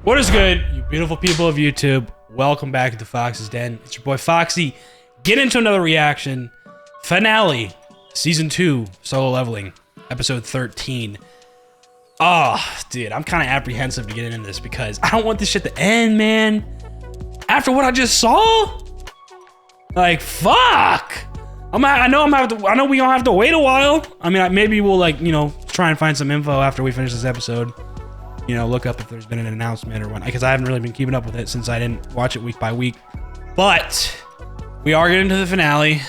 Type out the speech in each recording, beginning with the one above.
What is good, you beautiful people of YouTube? Welcome back to Fox's Den. It's your boy Foxy. Get into another reaction. Finale, Season 2, Solo Leveling, Episode 13. Oh, dude, I'm kind of apprehensive to get into this because I don't want this shit to end, man. After what I just saw? Like, fuck. I know we gonna have to wait a while. I mean, maybe we'll try and find some info after we finish this episode. Look up if there's been an announcement or whatnot, because I haven't really been keeping up with it since I didn't watch it week by week. But we are getting to the finale,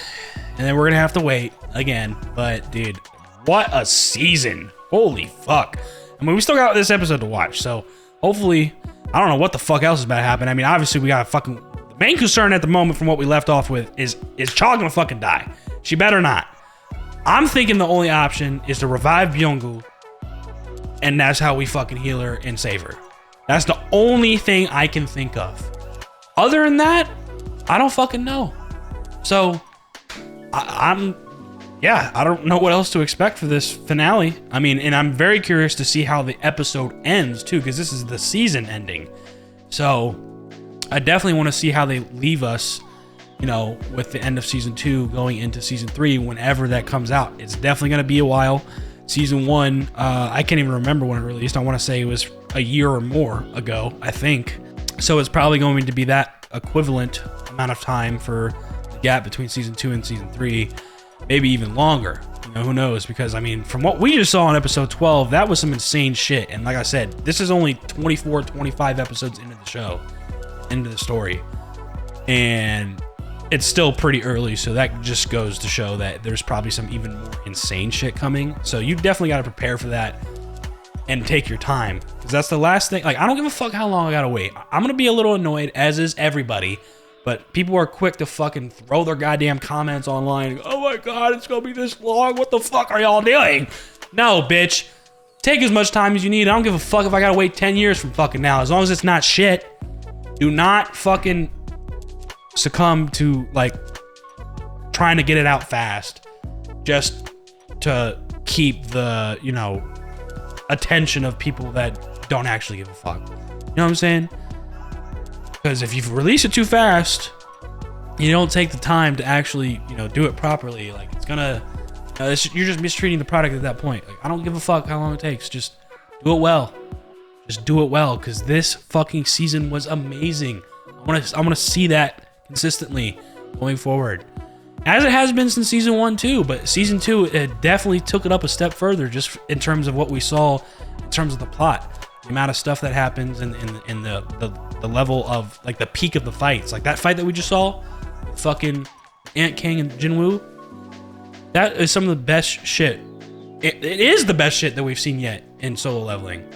and then we're gonna have to wait again. But dude, what a season! Holy fuck! I mean, we still got this episode to watch, so hopefully, I don't know what the fuck else is about to happen. I mean, obviously we got the main concern at the moment from what we left off with is Cha gonna fucking die? She better not. I'm thinking the only option is to revive Byung-gu, and that's how we fucking heal her and save her. That's the only thing I can think of. Other than that, I don't fucking know. So, I don't know what else to expect for this finale. I mean, and I'm very curious to see how the episode ends too, because this is the season ending. So, I definitely want to see how they leave us, with the end of Season 2 going into Season 3, whenever that comes out. It's definitely going to be a while. Season 1, I can't even remember when it released. I want to say it was a year or more ago, I think. So it's probably going to be that equivalent amount of time for the gap between Season 2 and Season 3. Maybe even longer. Who knows? Because, I mean, from what we just saw in Episode 12, that was some insane shit. And like I said, this is only 24, 25 episodes into the show, into the story. And it's still pretty early, so that just goes to show that there's probably some even more insane shit coming. So you definitely got to prepare for that and take your time, because that's the last thing. Like, I don't give a fuck how long I gotta wait. I'm gonna be a little annoyed, as is everybody, but people are quick to fucking throw their goddamn comments online. Oh my god, it's gonna be this long. What the fuck are y'all doing? No, bitch. Take as much time as you need. I don't give a fuck if I gotta wait 10 years from fucking now, as long as it's not shit. Do not fucking succumb to trying to get it out fast just to keep the attention of people that don't actually give a fuck. You know what I'm saying? Because if you release it too fast, you don't take the time to actually do it properly, it's gonna you're just mistreating the product at that point. I don't give a fuck how long it takes. Just do it well. Just do it well, because this fucking season was amazing. I want to see that consistently going forward, as it has been since Season 1 too. But Season 2, it definitely took it up a step further, just in terms of what we saw, in terms of the plot, the amount of stuff that happens, and the level of the peak of the fights. Like that fight that we just saw, with fucking Ant King and Jinwoo. That is some of the best shit. It is the best shit that we've seen yet in Solo Leveling.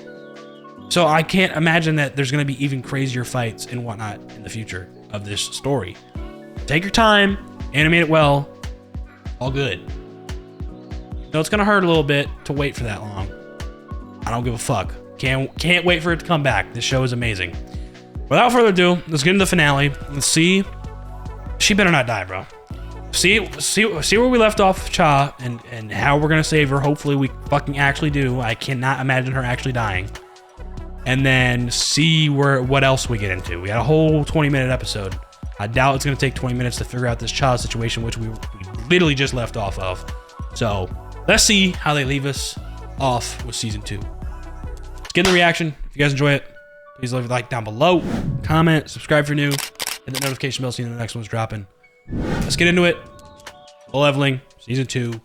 So I can't imagine that there's going to be even crazier fights and whatnot in the future of this story. Take your time, animate it well, all good. No, it's going to hurt a little bit to wait for that long. I don't give a fuck. Can't wait for it to come back. This show is amazing. Without further ado, let's get into the finale. Let's see. She better not die, bro. See where we left off with Cha, and how we're going to save her. Hopefully we fucking actually do. I cannot imagine her actually dying. And then see what else we get into. We got a whole 20-minute episode. I doubt it's going to take 20 minutes to figure out this child situation, which we literally just left off of. So let's see how they leave us off with Season 2. Let's get in the reaction. If you guys enjoy it, please leave a like down below, comment, subscribe if you're new, hit that notification bell so you know the next one's dropping. Let's get into it. Solo Leveling, Season 2,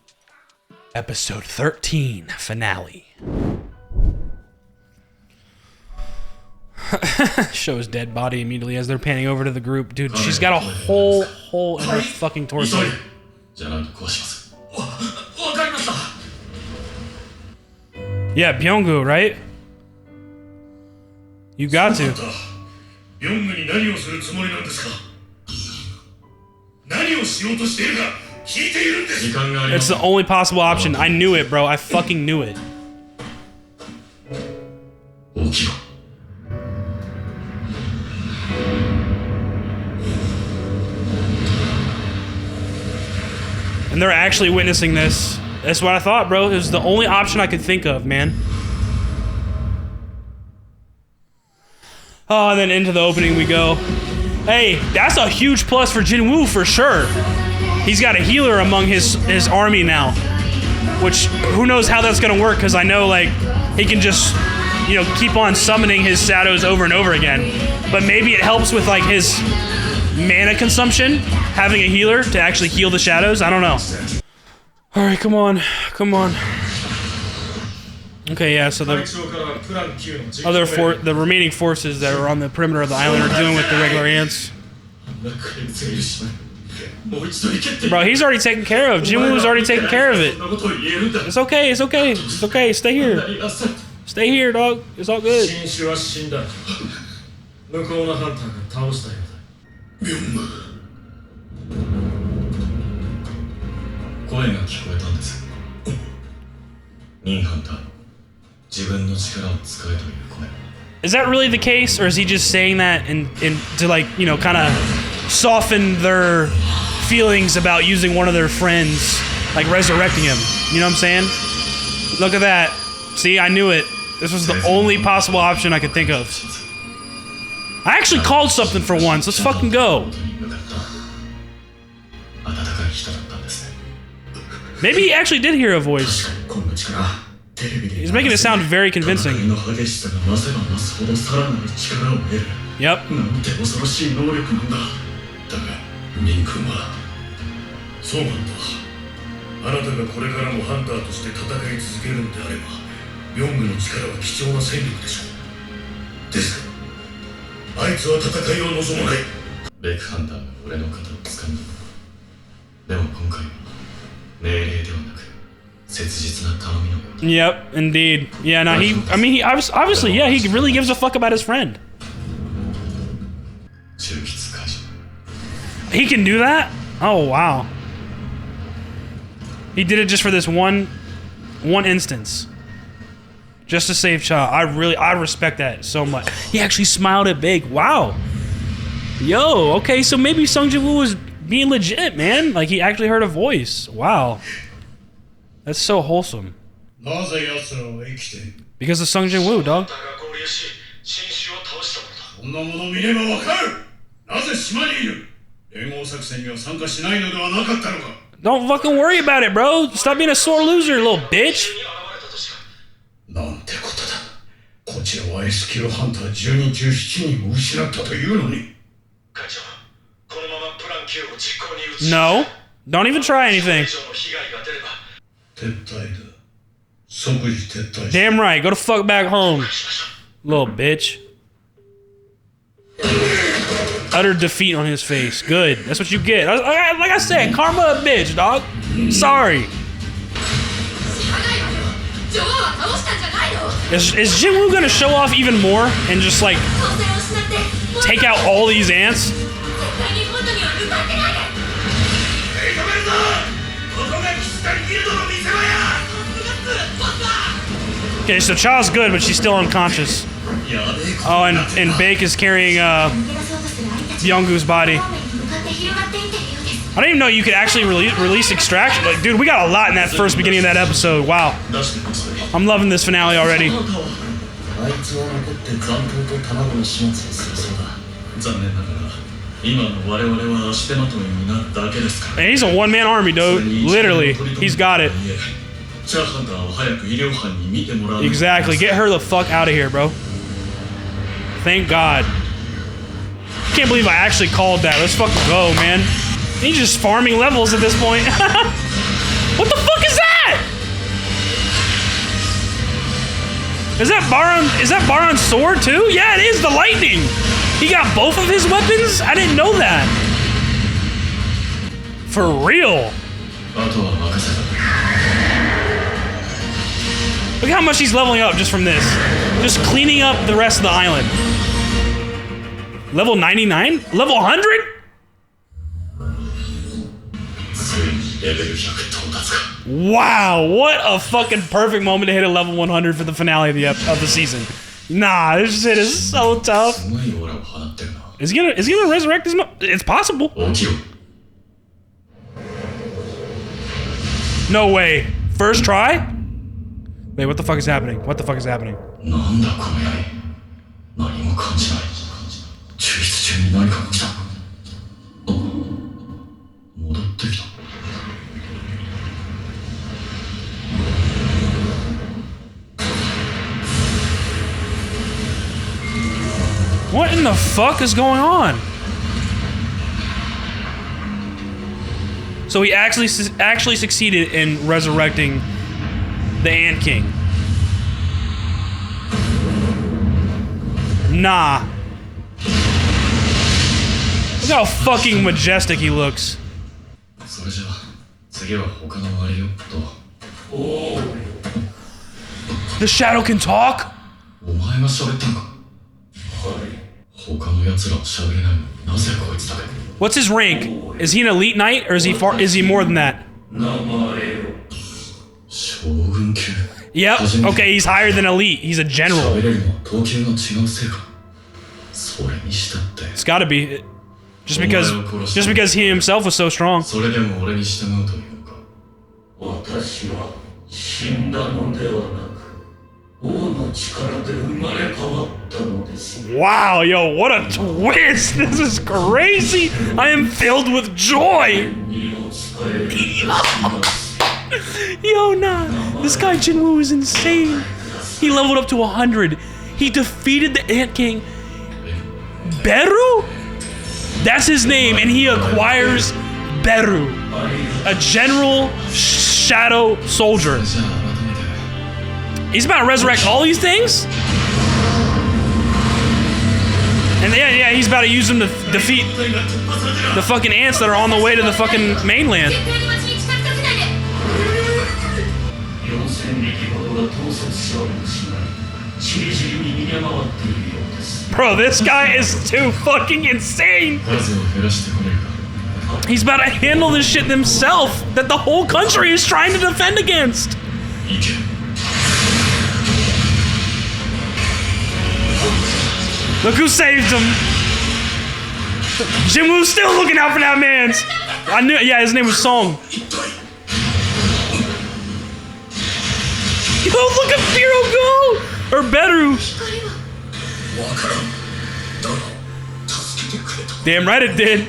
Episode 13, Finale. Shows dead body immediately as they're panning over to the group. Dude, she's got a whole hole in her fucking torso. Yeah, Byung-gu, right? You got to. It's the only possible option. I knew it, bro. I fucking knew it. And they're actually witnessing this. That's what I thought, bro. It was the only option I could think of, man. Oh, and then into the opening we go. Hey, that's a huge plus for Jinwoo for sure. He's got a healer among his army now. Which, who knows how that's gonna work, because I know, like, he can just, you know, keep on summoning his shadows over and over again. But maybe it helps with, like, his mana consumption, having a healer to actually heal the shadows. I don't know. Alright, come on. Come on. Okay, yeah, so the remaining forces that are on the perimeter of the island are dealing with the regular ants. Bro, he's already taken care of. Jinwoo's already taken care of it. It's okay, it's okay. It's okay, stay here. Stay here, dog. It's all good. 任ハンター、自分の力を使えという声。 Is that really the case, or is he just saying that in to, like, you know, kind of soften their feelings about using one of their friends, like resurrecting him? You know what I'm saying? Look at that. See, I knew it. This was the only possible option I could think of. I actually called something for once. Let's fucking go. Maybe he actually did hear a voice. He's making it sound very convincing. Yep. Yep, indeed. Yeah, no, I mean, he obviously, yeah, he really gives a fuck about his friend. He can do that? Oh, wow. He did it just for this one instance. Just to save Cha. I respect that so much. He actually smiled at Bake. Wow. Yo, okay, so maybe Sung Jinwoo was being legit, man. Like, he actually heard a voice. Wow. That's so wholesome. Because of Sung Jinwoo, dog. Don't fucking worry about it, bro. Stop being a sore loser, little bitch. No. Don't even try anything. Damn right. Go the fuck back home, little bitch. Utter defeat on his face. Good. That's what you get. Like I said, karma a bitch, dog. Sorry. Is Jinwoo gonna show off even more and just, like, take out all these ants? Okay, so Cha's good, but she's still unconscious. Oh, and Bake is carrying Byunggu's body. I didn't even know you could actually release extraction. Like, dude, we got a lot in that first beginning of that episode. Wow. I'm loving this finale already. And he's a one-man army, dude. Literally. He's got it. Exactly. Get her the fuck out of here, bro. Thank God. I can't believe I actually called that. Let's fucking go, man. He's just farming levels at this point. What the fuck is that? Is that Baron's sword too? Yeah, it is the lightning. He got both of his weapons? I didn't know that. For real. Look how much he's leveling up just from this. Just cleaning up the rest of the island. Level 99? Level 100? Wow, what a fucking perfect moment to hit a level 100 for the finale of the season. Nah, this shit is so tough. Is he gonna resurrect his It's possible. No way. First try? Wait, what the fuck is happening? What the fuck is happening? What in the fuck is going on? So he actually succeeded in resurrecting the Ant King. Nah. Look how fucking majestic he looks. The shadow can talk? What's his rank? Is he an elite knight or is he more than that? Yep. Okay, he's higher than elite. He's a general. It's gotta be. Just because he himself was so strong. Wow, yo, what a twist! This is crazy! I am filled with joy! Yo, nah. This guy Jinwoo is insane. He leveled up to 100. He defeated the Ant King. Beru? That's his name, and he acquires Beru, a general shadow soldier. He's about to resurrect all these things? And yeah, he's about to use them to defeat the fucking ants that are on the way to the fucking mainland. Bro, this guy is too fucking insane! He's about to handle this shit himself that the whole country is trying to defend against! Look who saved him! Jinwoo's still looking out for that man! I knew, yeah, his name was Song. Yo, look at Beru go! Or Beru! Damn right it did.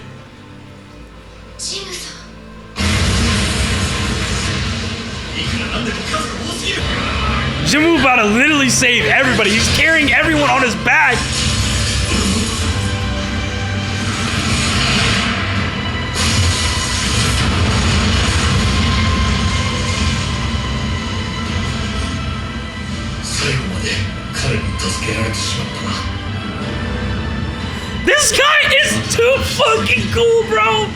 Jinwoo about to literally save everybody. He's carrying everyone on his back. This guy is too fucking cool, bro.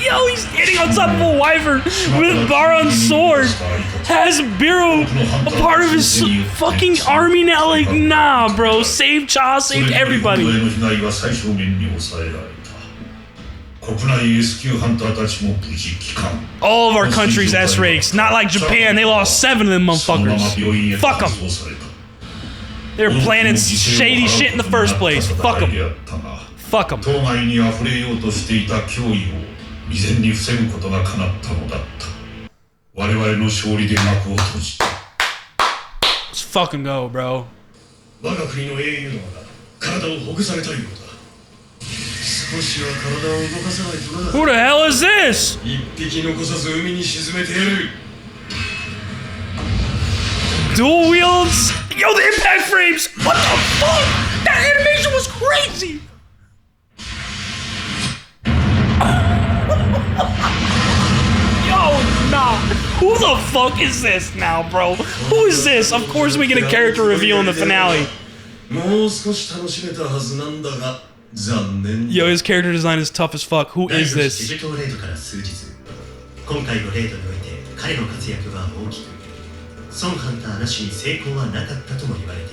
Yo, he's standing on top of a wyvern with Baron's sword. Has Beru a part of his fucking army now? Like, nah, bro. Saved Cha, saved everybody. All of our country's S-ranks. Not like Japan. They lost 7 of them motherfuckers. Fuck them. They were planning shady shit in the first place. Fuck them. Fuck them. Let's fucking go, bro. Who the hell is this? Dual wields? Yo, the impact frames! What the fuck? That animation was crazy! Yo, nah. Who the fuck is this now, bro? Who is this? Of course we get a character reveal in the finale. Yo, his character design is tough as fuck. Who is this?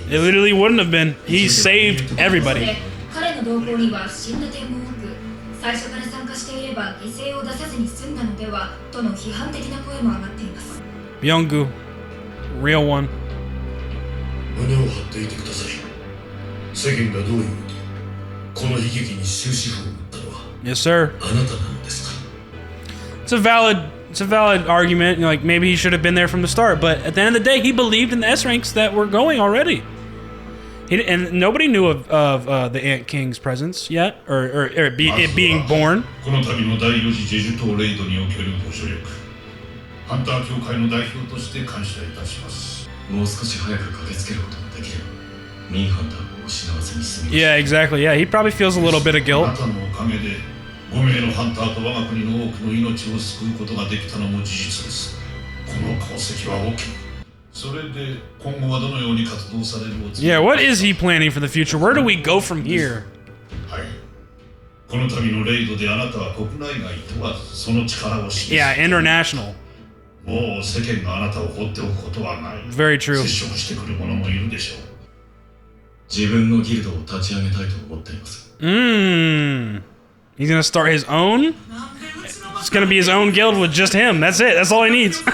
It literally wouldn't have been. He saved everybody. Byung-gu, real one. Yes, sir. It's a valid argument. You know, like maybe he should have been there from the start, but at the end of the day, he believed in the S ranks that were going already. And nobody knew of the Ant King's presence yet, or it being born. ミンハンターを失わずに済みました。 Yeah, exactly. Yeah, he probably feels a little bit of あ guilt. なたのおかげで5名のハンターと我が国の多くの命を救うことができたのも事実です。この功績は大きい。それで今後はどのように活動されるおつもり？ Yeah, what is he planning for the future? Where do we go from here? はい。この度のレイドであなたは国内外問わずその力を示す。 Yeah, international. もう世間があなたを放っておくことはない。 Very true. 接触してくる者もいるでしょう。自分のギルドを立ち上げたいと思っています。 He's gonna start his own? It's gonna be his own guild with just him. That's it. That's all he needs.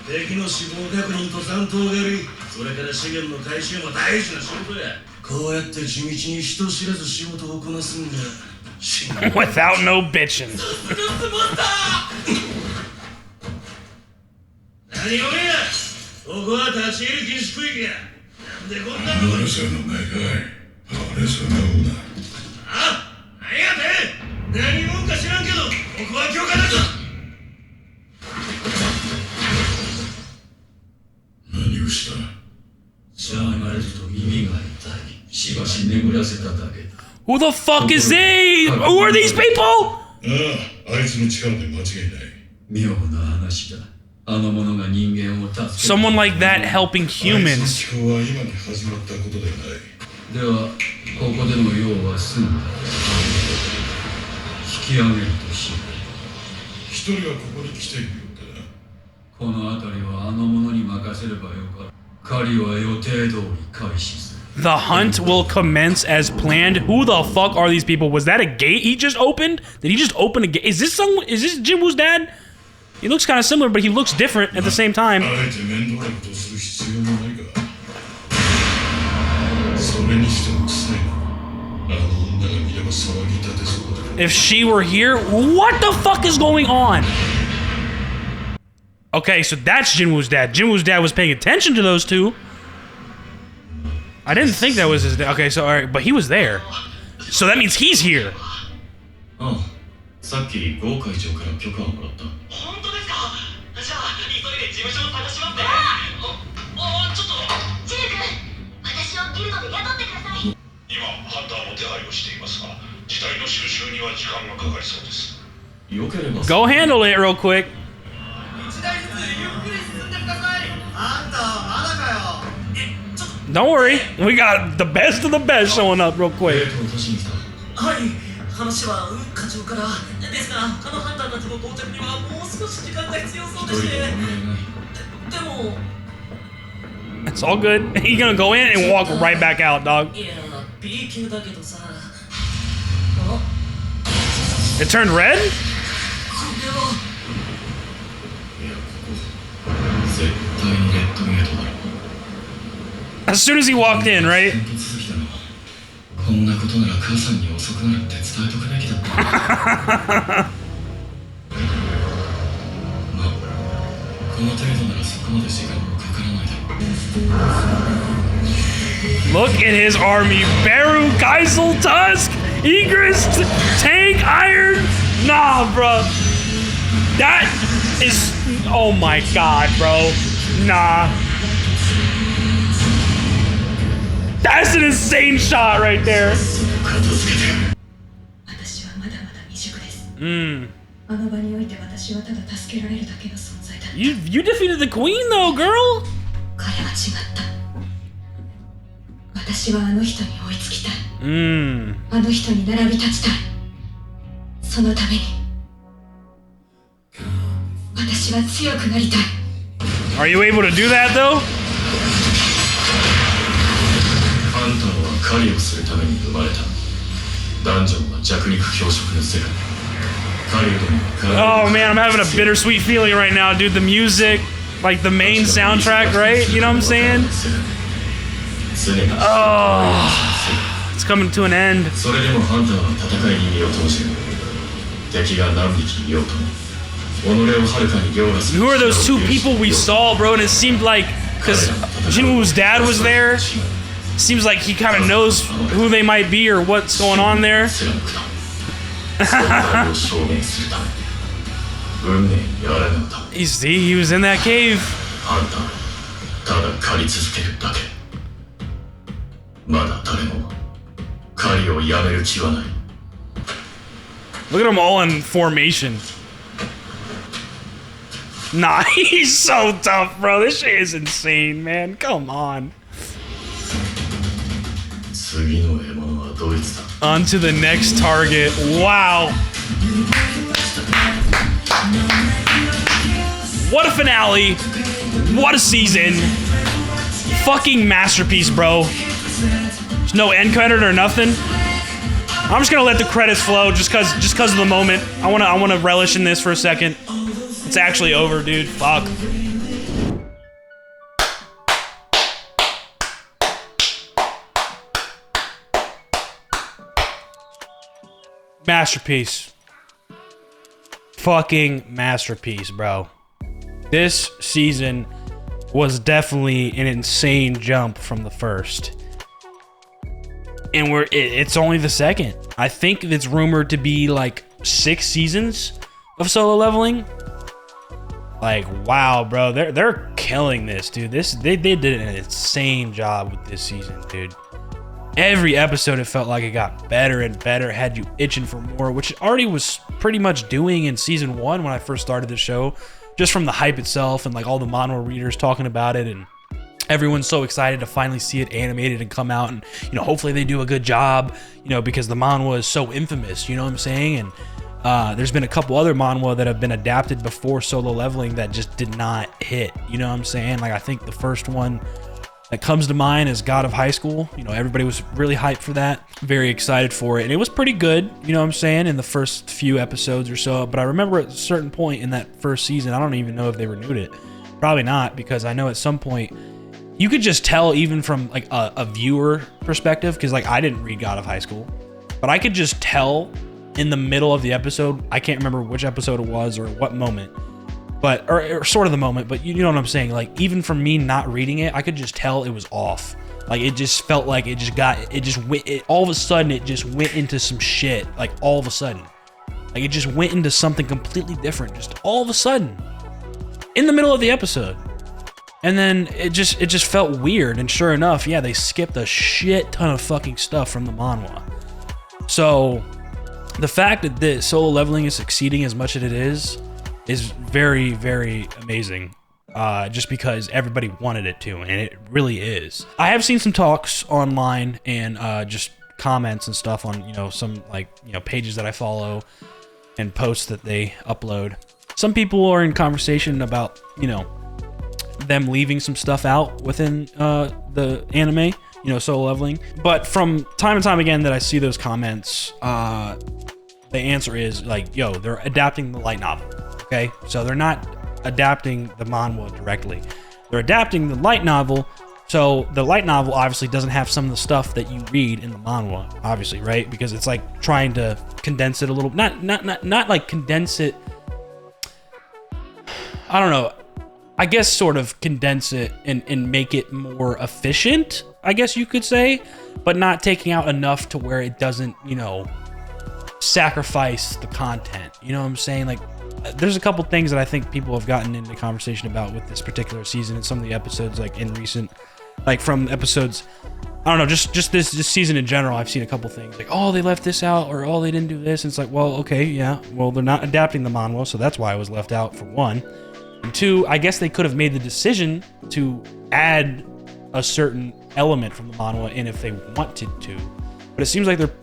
敵の死亡確認と残党狩り、それから資源の回収も大事な仕事や。こうやって地道に人知れず仕事をこなすんだ。Without no bitching. 何をや、ここは立ち入り禁止区域や。なんでこんなことに。あ、何やて。何者か知らんけど、ここは許可だぞ。何をした？しゃがれると耳が痛い。しばし眠らせただけだ。Who the fuck is they? Who are these people? あいつの力で間違いない。妙な話だ。あの者が人間を助け。Someone like that helping あい humans. つの思考は今に始まったことではない。では、ここでの用は済んだ。引き上げるとしよう。一人はここに来ているようだな。この辺りはあの者に任せればよかった。狩りは予定通り開始する。The hunt will commence as planned. Who the fuck are these people? Was that a gate he just opened? Did he just open a gate? Is this Jinwoo's dad? He looks kind of similar, but he looks different at the same time. あえて面倒なことをする必要もないが。それにしても臭いな。あの女が見れば騒ぎ立てそうだ。 If she were here, what the fuck is going on? Okay, so that's Jinwoo's dad. Jinwoo's dad was paying attention to those two. I didn't think that was his dad. Okay, so alright, but he was there. So that means he's here. ああ、さっきゴー会長から許可をもらった。本当ですか？じゃあ急いで事務所を探しますね。ちょっとジェイ君、私をギルドで雇ってください。今ハンターも手配をしていますが、事態の収拾には時間がかかりそうです。よければ。 Go handle it real quick. 一台ずつゆっくり進んでください。あんたまだかよ。ちょっと。 Don't worry, we got the best of the best showing up real ゲ quick. ートを閉じに来た。はい、話は課長からですが、他のハンターたちの到着にはもう少し時間が必要そうで一人して。で問題ない。でも。 It's all good. He's gonna go in and walk right back out, dog. いや、B 級だけどさ。It turned red? これは。いや、ここ絶対にレッドゲートだろ。 As soon as he walked in, right? 手続きだな。こんなことなら母さんに遅くなるって伝えとくべきだった。まあ、この程度ならそこまで時間もかからないだろう。 Look at his army. Beru, Geisel, Tusk, Egress, Tank, Iron. Nah, bro. That is... Oh my god, bro. Nah. That's an insane shot right there. 私はまだまだ未熟です。 Mm. あの場において私はただ助けられるだけの存在だった。You defeated the queen though, girl. 彼は違った。私はあの人に追いつきたい。Mm. あの人に並び立ちたい。そのために私は強くなりたい。 Are you able to do that though? あんたのは狩りをするために生まれた。ダンジョンは弱肉強食の世界。狩人には狩り。 Oh man, I'm having a bittersweet feeling right now, dude. The music, like the main soundtrack, right? You know what I'm saying? Oh, it's coming to an end. それでもハンターは戦いに身を投じる。敵が何匹いようとも。己をはるかに凌駕する。 Who are those two people we saw, bro? And it seemed like, because Jinwoo's dad was there, seems like he kind of knows who they might be or what's going on there. He was in that cave. ただ狩り続けるだけ。まだ誰も狩りをやめる気はない。 Look at them all in formation. Nah, he's so tough, bro. This shit is insane, man. Come on. 次の獲物はドイツだ。 On to the next target. Wow. What a finale. What a season. Fucking masterpiece, bro. There's no end credit or nothing. I'm just gonna let the credits flow just cause of the moment. I wanna relish in this for a second. It's actually over, dude. Fuck. Masterpiece. Fucking masterpiece, bro. This season was definitely an insane jump from the first. And it's only the second. I think it's rumored to be like 6 seasons of Solo Leveling. Like, wow, bro, they're killing this, dude. They did an insane job with this season, dude. Every episode, it felt like it got better and better, had you itching for more, which it already was pretty much doing in season 1 when I first started the show, just from the hype itself and like all the manhwa readers talking about it, and everyone's so excited to finally see it animated and come out, and you know, hopefully they do a good job, you know, because the manhwa is so infamous, you know what I'm saying? And there's been a couple other manhwa that have been adapted before Solo Leveling that just did not hit, you know what I'm saying? Like, I think the first one that comes to mind is God of High School. You know, everybody was really hyped for that, very excited for it, and it was pretty good, you know what I'm saying, in the first few episodes or so. But I remember at a certain point in that first season, I don't even know if they renewed it, probably not, because I know at some point you could just tell, even from like a viewer perspective, because like I didn't read God of High School, but I could just tell in the middle of the episode, I can't remember which episode it was or what moment, but or sort of the moment, but you know what I'm saying, like even from me not reading it, I could just tell it was off. Like, it just felt like all of a sudden it just went into some shit, like all of a sudden, like it just went into something completely different, just all of a sudden in the middle of the episode. And then it just felt weird, and sure enough, yeah, they skipped a shit ton of fucking stuff from the manhwa. So the fact that this Solo Leveling is succeeding as much as it is very, very amazing. Just because everybody wanted it to, and it really is. I have seen some talks online and just comments and stuff on, you know, some like, you know, pages that I follow and posts that they upload. Some people are in conversation about, you know, them leaving some stuff out within the anime, you know, Solo Leveling. But from time to time again that I see those comments, the answer is like, yo, they're adapting the light novel. Okay, so they're not adapting the manhwa directly. They're adapting the light novel, so the light novel obviously doesn't have some of the stuff that you read in the manhwa, obviously, right? Because it's like trying to condense it a little, not like condense it. I don't know. I guess sort of condense it and make it more efficient, I guess you could say, but not taking out enough to where it doesn't, you know, sacrifice the content. You know what I'm saying? Like, there's a couple things that I think people have gotten into conversation about with this particular season and some of the episodes, like in recent, like from episodes, I don't know, just this season in general, I've seen a couple things like, oh, they left this out, or oh, they didn't do this. And it's like, well, okay, yeah, well, they're not adapting the manhwa, so that's why it was left out, for one. And two, I guess they could have made the decision to add a certain element from the manhwa in if they wanted to, but it seems like they're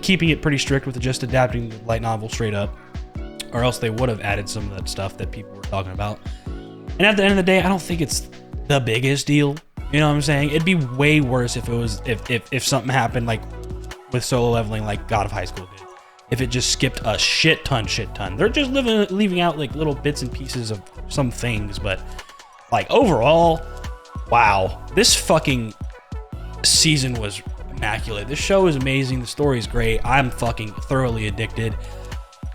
keeping it pretty strict with just adapting the light novel straight up, or else they would have added some of that stuff that people were talking about. And at the end of the day, I don't think it's the biggest deal. You know what I'm saying? It'd be way worse if it was if something happened like with Solo Leveling, like God of High School did. If it just skipped a shit ton. They're just leaving out like little bits and pieces of some things, but like overall, wow, this fucking season was immaculate. This show is amazing. The story is great. I'm fucking thoroughly addicted.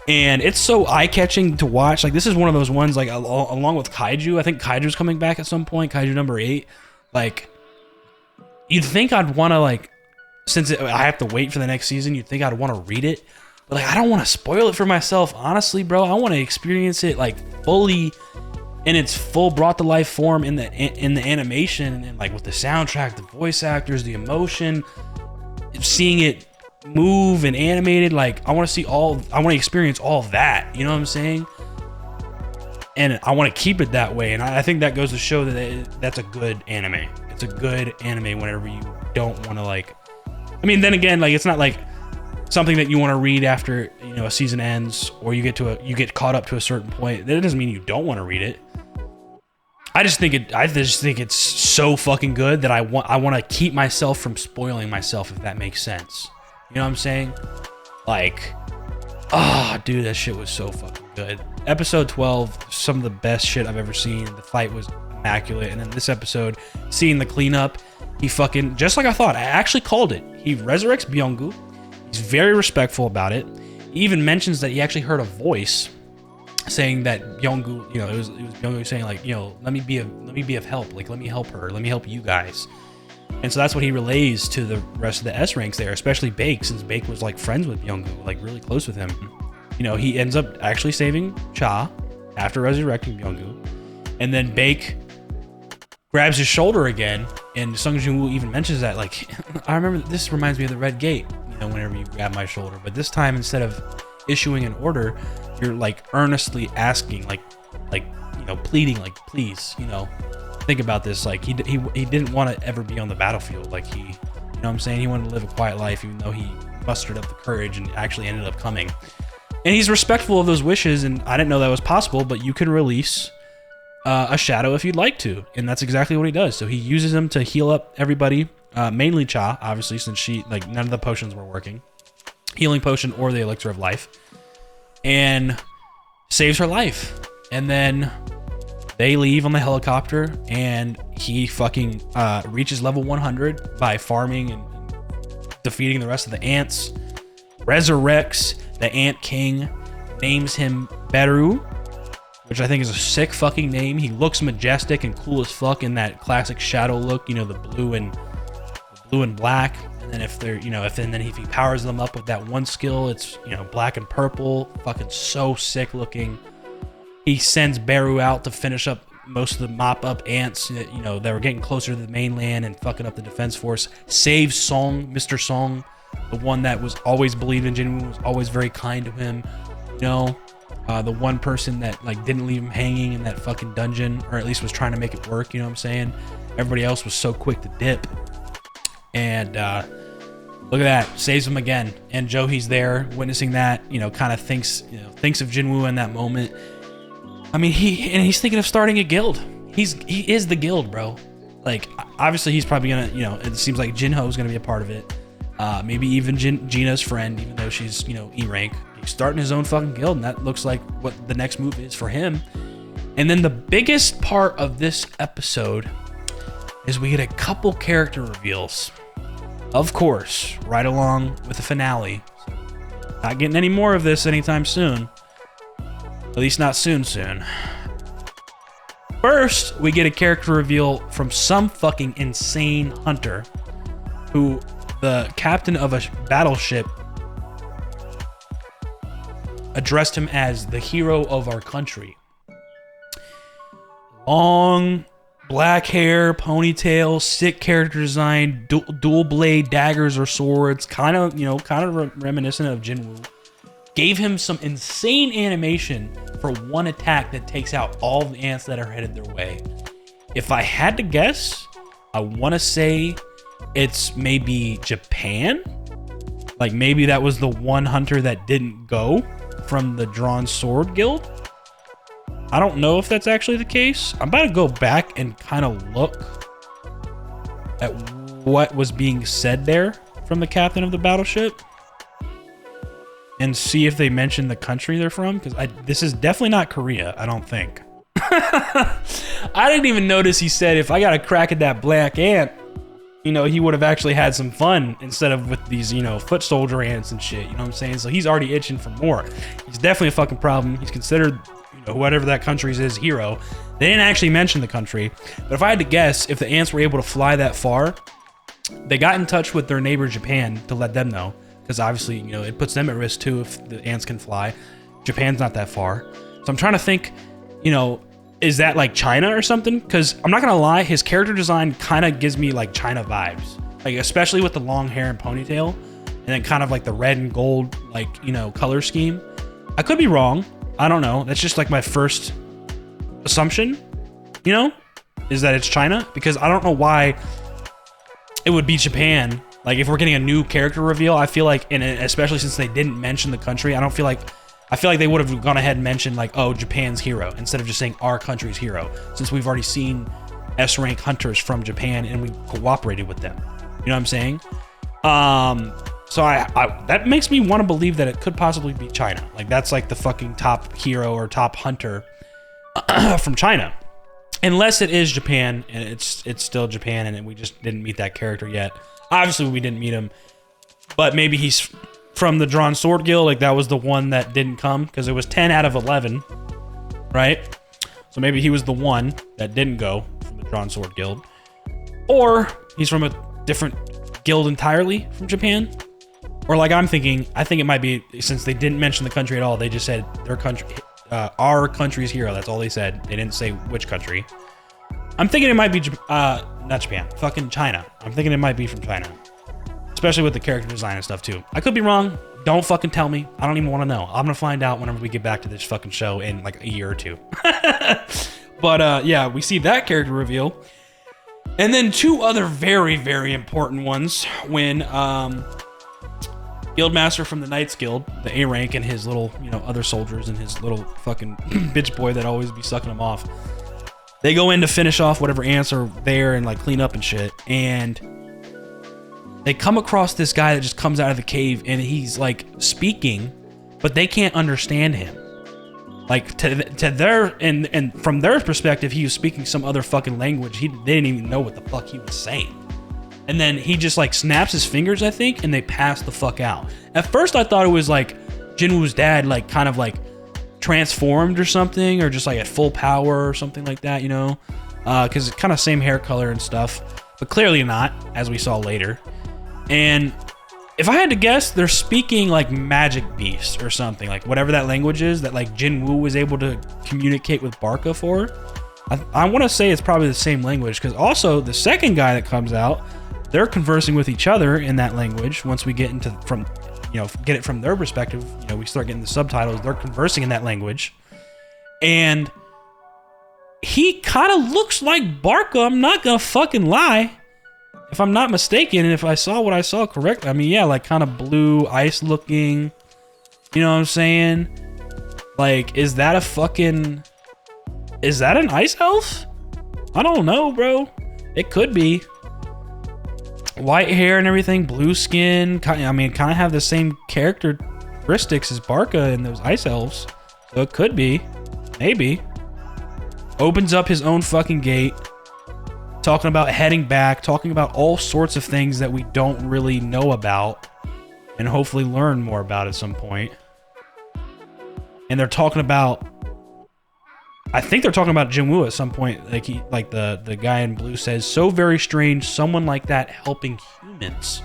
And it's so eye-catching to watch. Like, this is one of those ones, like, along with Kaiju. I think Kaiju's coming back at some point. Kaiju number 8. Like, you'd think I'd want to, like, since I have to wait for the next season, you'd think I'd want to read it. But, like, I don't want to spoil it for myself. Honestly, bro, I want to experience it, like, fully in its full brought to life form in the animation, and like with the soundtrack, the voice actors, the emotion, seeing it move and animated. Like I want to experience all of that, you know what I'm saying? And I want to keep it that way, and I think that goes to show that that's a good anime. It's a good anime whenever you don't want to, like, I mean, then again, like, it's not like something that you want to read after, you know, a season ends, or you get caught up to a certain point. That doesn't mean you don't want to read it. I just think it's so fucking good that I want to keep myself from spoiling myself, if that makes sense. You know what I'm saying? Like, oh, dude, that shit was so fucking good. Episode 12, some of the best shit I've ever seen. The fight was immaculate. And then this episode, seeing the cleanup, he fucking, just like I thought, I actually called it. He resurrects Byung-gu. He's very respectful about it. He even mentions that he actually heard a voice saying that Byung-gu, you know, it was Byung-gu saying, like, you know, let me be of help. Like, let me help her. Let me help you guys. And so that's what he relays to the rest of the S ranks there, especially Baek, since Baek was like friends with Byung-gu, like really close with him. You know, he ends up actually saving Cha after resurrecting Byung-gu. And then Baek grabs his shoulder again, and Sung Jinwoo even mentions that, like, I remember this reminds me of the Red Gate, you know, whenever you grab my shoulder. But this time, instead of issuing an order, you're like earnestly asking, like, you know, pleading, like, please, you know, think about this. Like, he didn't want to ever be on the battlefield. Like, you know what I'm saying? He wanted to live a quiet life, even though he mustered up the courage and actually ended up coming. And he's respectful of those wishes, and I didn't know that was possible, but you can release a shadow if you'd like to, and that's exactly what he does. So he uses them to heal up everybody, mainly Cha, obviously, since she, like, none of the potions were working. Healing potion or the elixir of life. And saves her life. And then they leave on the helicopter, and he fucking reaches level 100 by farming and defeating the rest of the ants. Resurrects the Ant King, names him Beru, which I think is a sick fucking name. He looks majestic and cool as fuck in that classic shadow look, you know, the blue and black. And then if they're, you know, if he powers them up with that one skill, it's, you know, black and purple, fucking so sick looking. He sends Beru out to finish up most of the mop up ants, you know, that were getting closer to the mainland and fucking up the defense force. Saves Song, Mr. Song, the one that was always believed in Jinwoo, was always very kind to him, you know, the one person that, like, didn't leave him hanging in that fucking dungeon, or at least was trying to make it work, you know what I'm saying? Everybody else was so quick to dip. And look at that, saves him again. And Johi's there witnessing that, you know, kind of thinks of Jinwoo in that moment. I mean, he's thinking of starting a guild. He is the guild, bro. Like, obviously he's probably gonna, you know, it seems like Jinho's gonna be a part of it. Maybe even Gina's friend, even though she's, you know, E rank. He's starting his own fucking guild, and that looks like what the next move is for him. And then the biggest part of this episode is we get a couple character reveals. Of course, right along with the finale. Not getting any more of this anytime soon. At least not soon. First, we get a character reveal from some fucking insane hunter who the captain of a battleship addressed him as the hero of our country. Long black hair, ponytail, sick character design, dual blade daggers or swords, kind of reminiscent of Jinwoo. Gave him some insane animation for one attack that takes out all the ants that are headed their way. If I had to guess, I want to say it's maybe Japan. Like, maybe that was the one hunter that didn't go from the Drawn Sword Guild. I don't know if that's actually the case. I'm about to go back and kind of look at what was being said there from the captain of the battleship and see if they mentioned the country they're from, because this is definitely not Korea, I don't think. I didn't even notice he said, if I got a crack at that black ant, you know, he would have actually had some fun instead of with these, you know, foot soldier ants and shit, you know what I'm saying? So he's already itching for more. He's definitely a fucking problem. He's considered, you know, whatever that country's is, hero. They didn't actually mention the country, but if I had to guess, if the ants were able to fly that far, they got in touch with their neighbor Japan to let them know, because obviously, you know, it puts them at risk too if the ants can fly. Japan's not that far. So I'm trying to think, you know, is that like China or something? Because I'm not gonna lie, his character design kind of gives me like China vibes, like especially with the long hair and ponytail, and then kind of like the red and gold, like, you know, color scheme. I could be wrong. I don't know. That's just like my first assumption, you know, is that it's China, because I don't know why it would be Japan. Like, if we're getting a new character reveal, I feel like, and especially since they didn't mention the country, I feel like they would have gone ahead and mentioned like, oh, Japan's hero, instead of just saying our country's hero, since we've already seen S-rank hunters from Japan and we cooperated with them. You know what I'm saying? So I that makes me want to believe that it could possibly be China. Like, that's like the fucking top hero or top hunter from China. Unless it is Japan, and it's still Japan, and we just didn't meet that character yet. Obviously, we didn't meet him, but maybe he's from the Drawn Sword Guild. Like, that was the one that didn't come, because it was 10 out of 11, right? So maybe he was the one that didn't go from the Drawn Sword Guild. Or he's from a different guild entirely from Japan. Or like I'm thinking, I think it might be, since they didn't mention the country at all, they just said their country, our country's hero. That's all they said. They didn't say which country. I'm thinking it might be, not Japan, fucking China. I'm thinking it might be from China. Especially with the character design and stuff too. I could be wrong. Don't fucking tell me. I don't even want to know. I'm gonna find out whenever we get back to this fucking show in like a year or two. But yeah, we see that character reveal. And then two other very, very important ones when Guildmaster from the Knights Guild, the A rank, and his little, you know, other soldiers and his little fucking bitch boy that always be sucking them off. They go in to finish off whatever ants are there and like clean up and shit. And they come across this guy that just comes out of the cave and he's like speaking, but they can't understand him. Like to their, and from their perspective, he was speaking some other fucking language. They didn't even know what the fuck he was saying. And then he just like snaps his fingers, I think, and they pass the fuck out. At first I thought it was like Jinwoo's dad, like kind of like transformed or something, or just like at full power or something like that, you know? Because it's kind of same hair color and stuff, but clearly not, as we saw later. And if I had to guess, they're speaking like Magic Beast or something, like whatever that language is that like Jinwoo was able to communicate with Barca for. I want to say it's probably the same language, because also the second guy that comes out, they're conversing with each other in that language. Once we get into get it from their perspective, you know, we start getting the subtitles. They're conversing in that language, and he kind of looks like Barca. I'm not gonna fucking lie. If I'm not mistaken, and if I saw what I saw correctly, I mean, yeah, like kind of blue ice looking. You know what I'm saying? Like, is that an ice elf? I don't know, bro. It could be. White hair and everything, blue skin. I mean, kind of have the same characteristics as Barca and those ice elves. So it could be. Maybe. Opens up his own fucking gate. Talking about heading back. Talking about all sorts of things that we don't really know about. And hopefully learn more about at some point. And they're talking about... I think they're talking about Jinwoo at some point. Like the guy in blue says, so very strange, someone like that helping humans.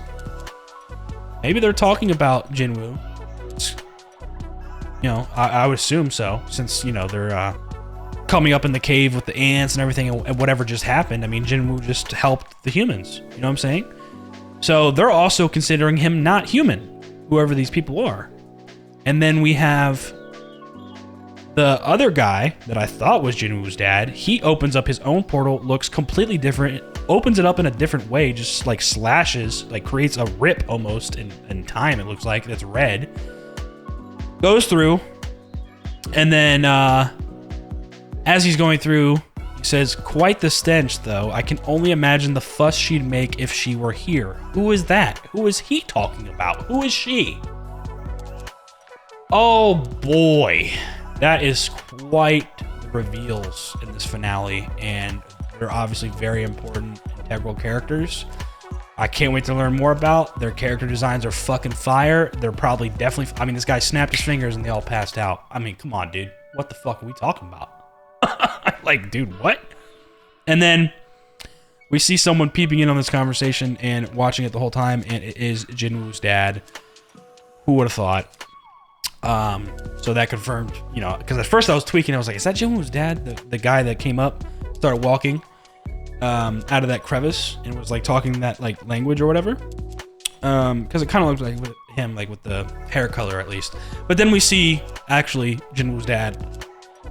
Maybe they're talking about Jinwoo. You know, I would assume so, since, you know, they're coming up in the cave with the ants and everything, and whatever just happened. I mean, Jinwoo just helped the humans. You know what I'm saying? So they're also considering him not human, whoever these people are. And then we have the other guy that I thought was Jinwoo's dad. He opens up his own portal, looks completely different, opens it up in a different way, just like slashes, like creates a rip almost in time, it looks like, that's red. Goes through, and then as he's going through, he says, quite the stench though. I can only imagine the fuss she'd make if she were here. Who is that? Who is he talking about? Who is she? Oh boy. That is quite the reveals in this finale, and they're obviously very important, integral characters. I can't wait to learn more about. Their character designs are fucking fire. They're probably definitely... I mean, this guy snapped his fingers and they all passed out. I mean, come on, dude. What the fuck are we talking about? Like, dude, what? And then we see someone peeping in on this conversation and watching it the whole time, and it is Jinwoo's dad. Who would have thought? So that confirmed, you know, because at first I was tweaking. I was like, is that Jinwoo's dad? The guy that came up, started walking out of that crevice and was like talking that like language or whatever. Because it kind of looks like with him, like with the hair color at least. But then we see actually Jinwoo's dad.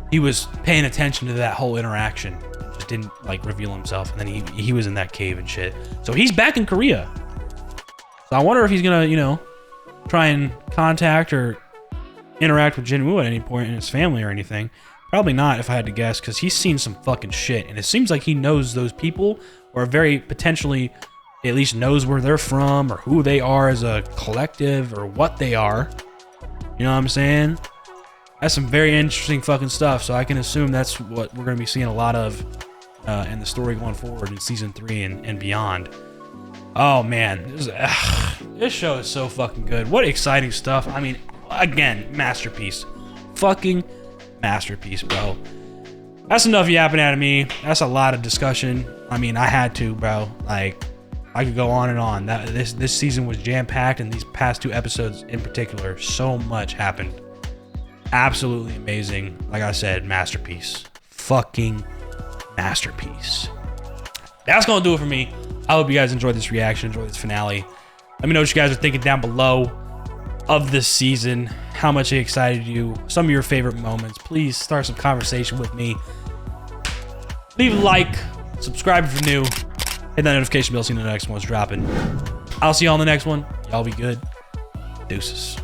He was paying attention to that whole interaction. Just didn't like reveal himself. And then he was in that cave and shit. So he's back in Korea. So I wonder if he's gonna, you know, try and contact or interact with Jinwoo at any point in his family or anything. Probably not, if I had to guess, because he's seen some fucking shit, and it seems like he knows those people, or very potentially at least knows where they're from, or who they are as a collective, or what they are. You know what I'm saying? That's some very interesting fucking stuff, so I can assume that's what we're going to be seeing a lot of in the story going forward in season 3 and beyond. Oh man, this show is so fucking good. What exciting stuff. I mean, again, masterpiece. Fucking masterpiece, bro. That's enough yapping out of me. That's a lot of discussion. I mean, I had to, bro. Like, I could go on and on. This season was jam-packed, and these past 2 episodes in particular, so much happened. Absolutely amazing. Like I said, masterpiece. Fucking masterpiece. That's gonna do it for me. I hope you guys enjoyed this reaction, enjoyed this finale. Let me know what you guys are thinking down below of this season, how much it excited you, some of your favorite moments. Please start some conversation with me. Leave a like, subscribe if you're new, hit that notification bell so you know the next one's dropping. I'll see you all in the next one. Y'all be good. Deuces.